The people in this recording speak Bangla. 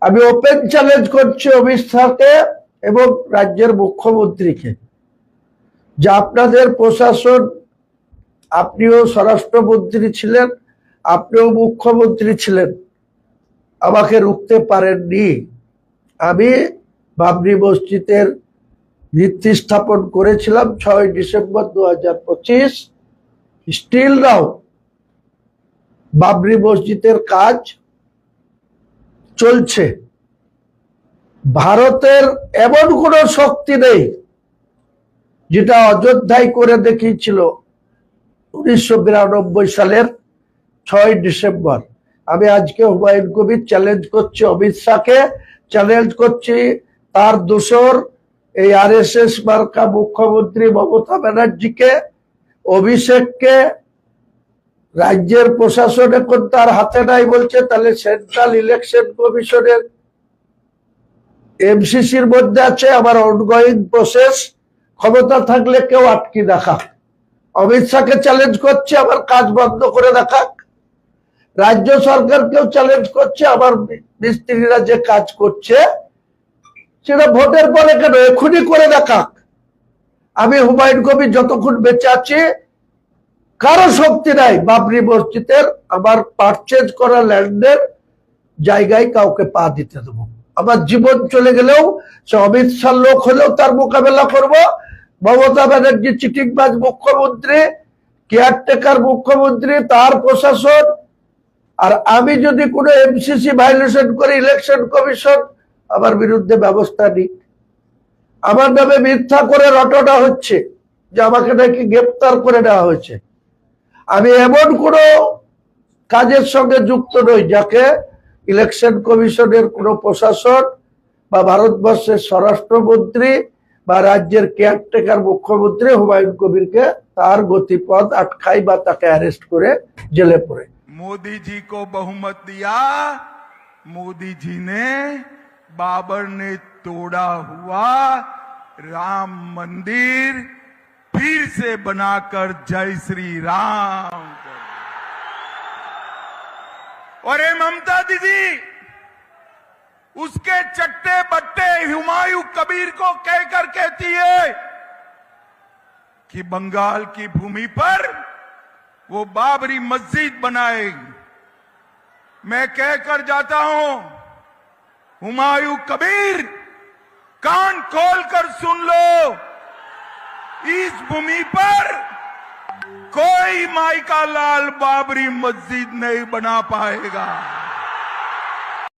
আমি ওপেন চ্যালেঞ্জ করছি অমিত শাহকে এবং রাজ্যের মুখ্যমন্ত্রীকে যে আপনাদের প্রশাসন, আপনিও স্বরাষ্ট্রমন্ত্রী ছিলেন, আপনিও মুখ্যমন্ত্রী ছিলেন, আমাকে রুখতে পারেননি। আমি বাবরি মসজিদের ভিত্তি স্থাপন করেছিলাম 6 ডিসেম্বর 2025। স্টিল নাও বাবরি মসজিদের কাজ চলছে। ভারতের এমন কোন শক্তি নেই যেটা অযোধ্যায় করে দেখিয়েছিল 1992 সালের 6 ডিসেম্বর। আমি আজকে হুমায়ুন কবির চ্যালেঞ্জ করছি অমিত শাহকে, চ্যালেঞ্জ করছি তার দোসর এই আরএসএস মার্কা মুখ্যমন্ত্রী মমতা ব্যানার্জিকে, অভিষেককে। রাজ্যের প্রশাসন এখন তার হাতে নাই বলছে, তাহলে সেন্ট্রাল ইলেকশন কমিশনের এমসিসির মধ্যে আছে, আমার অনগোয়িং প্রসেস। ক্ষমতা থাকলে কেউ আটকে দেখাক। অমিত শাহকে চ্যালেঞ্জ করছে আমার কাজ বন্ধ করে দেখাক। রাজ্য সরকারকেও চ্যালেঞ্জ করছে আমার মিস্ত্রিরা যে কাজ করছে সেটা ভোটের পরে কেন, এখনই করে দেখাক। আমি হুমায়ুন কবির যতক্ষণ বেঁচে আছি কারো শক্তি নাই বাবরি মসজিদের আমার পারচেজ করা ল্যান্ডের জায়গায় কাউকে পা দিতে দেবো। আমার জীবন চলে গেলেও সে অমিত শাহ লোক হলেও তার মোকাবেলা করব। মমতা ব্যানার্জি চিটিংবাজ মুখ্যমন্ত্রী, কেয়ারটেকার মুখ্যমন্ত্রী, তার প্রশাসন। আর আমি যদি কোনো এমসিসি ভায়োলেশন করে ইলেকশন কমিশন আমার বিরুদ্ধে ব্যবস্থা নিক। আমার নামে মিথ্যা করে রটনা হচ্ছে যে আমাকে নাকি গ্রেপ্তার করে নেওয়া হয়েছে। আমি এমন কোনো কাজের সঙ্গে যুক্ত নই যাকে ইলেকশন কমিশনের কোনো প্রশাসন বা ভারতবর্ষের স্বরাষ্ট্রমন্ত্রী বা রাজ্যের কেয়ারটেকার মুখ্যমন্ত্রী হুমায়ুন কবিরকে তার গতিপথ আটকাই বা তাকে অ্যারেস্ট করে জেলে পড়ে। मोदी जी को बहुमत दिया, मोदी जी ने बाबर ने तोड़ा हुआ राम मंदिर फिर से बनाकर जय श्री राम। और ये ममता दीदी उसके चट्टे बट्टे हुमायूं कबीर को कहकर कहती है कि बंगाल की भूमि पर वो बाबरी मस्जिद बनाएगी। मैं कहकर जाता हूं, हुमायूं कबीर कान खोलकर सुन लो, इस भूमि पर कोई माई का लाल बाबरी मस्जिद नहीं बना पाएगा।